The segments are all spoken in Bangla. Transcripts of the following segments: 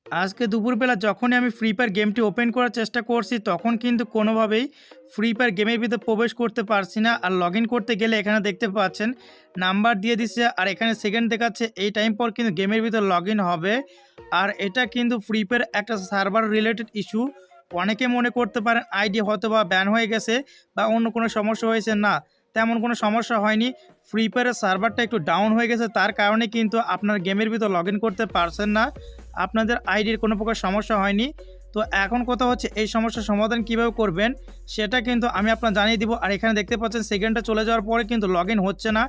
আজকে দুপুরবেলা যখনই আমি ফ্রি ফায়ার গেমটি ওপেন করার চেষ্টা করছি তখন কিন্তু কোনোভাবেই ফ্রি ফায়ার গেমের ভিতরে প্রবেশ করতে পারছি না। আর লগ ইন করতে গেলে এখানে দেখতে পাচ্ছেন নাম্বার দিয়ে দিচ্ছে আর এখানে সেকেন্ড দেখাচ্ছে, এই টাইম পর কিন্তু গেমের ভিতর লগ ইন হবে। আর এটা কিন্তু ফ্রি ফায়ার একটা সার্ভার রিলেটেড ইস্যু। অনেকে মনে করতে পারেন আইডি হয়তো বা ব্যান হয়ে গেছে বা অন্য কোনো সমস্যা হয়েছে, না তেমন কোনো সমস্যা হয়নি। ফ্রি ফায়ারের সার্ভারটা একটু ডাউন হয়ে গেছে, তার কারণে কিন্তু আপনার গেমের ভিতর লগ ইন করতে পারছেন না। আপনাদের আইডির কোনো প্রকার সমস্যা হয়নি। তো এখন কথা হচ্ছে এই সমস্যার সমাধান কিভাবে করবেন সেটা কিন্তু আমি আপনার জানিয়ে দিব। আর এখানে দেখতে পাচ্ছেন সেকেন্ডটা চলে যাওয়ার পরে কিন্তু লগ ইন হচ্ছে না।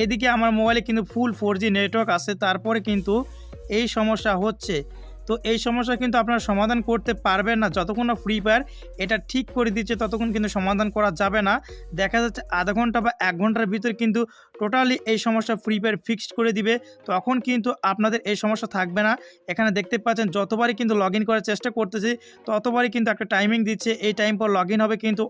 এদিকে আমার মোবাইলে কিন্তু ফুল 4G নেটওয়ার্ক আছে, তারপরে কিন্তু এই সমস্যা হচ্ছে। তো এই সমস্যা কিন্তু আপনারা সমাধান করতে পারবেন না যতক্ষণ না ফ্রি ফায়ার এটা ঠিক করে দিচ্ছে, ততক্ষণ কিন্তু সমাধান করা যাবে না। দেখা যাচ্ছে আধা ঘন্টা বা 1 ঘন্টার ভিতর কিন্তু টোটালি এই সমস্যা ফ্রি ফায়ার ফিক্সড করে দিবে, তখন কিন্তু আপনাদের এই সমস্যা থাকবে না। এখানে দেখতে পাচ্ছেন যতবারই কিন্তু লগ ইন করার চেষ্টা করতেছি ততবারই কিন্তু একটা টাইমিং দিচ্ছে, এই টাইম পর লগ ইন হবে, কিন্তু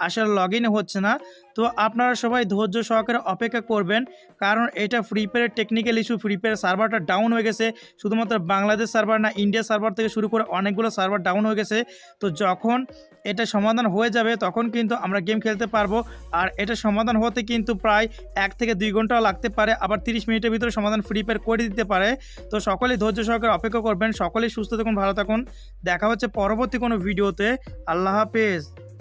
আসলে লগ ইন হচ্ছে না। তো আপনারা সবাই ধৈর্য সহকারে অপেক্ষা করবেন, কারণ এটা ফ্রি ফায়ারের টেকনিক্যাল ইস্যু। ফ্রি ফায়ারের সার্ভারটা ডাউন হয়ে গেছে, শুধুমাত্র বাংলাদেশ সার্ভার না, ইন্ডিয়া সার্ভার থেকে শুরু করে অনেকগুলো সার্ভার ডাউন হয়ে গেছে। তো যখন এটা সমাধান হয়ে যাবে তখন কিন্তু আমরা গেম খেলতে পারবো। আর এটা সমাধান হতে কিন্তু প্রায় 1 থেকে 2 ঘন্টাও লাগতে পারে, আবার 30 মিনিটের ভিতরে সমাধান ফ্রি ফায়ার করে দিতে পারে। তো সকলেই ধৈর্য সহকারে অপেক্ষা করবেন, সকলেই সুস্থ থাকুন, ভালো থাকুন। দেখা হচ্ছে পরবর্তী কোনো ভিডিওতে। আল্লাহ হাফেজ।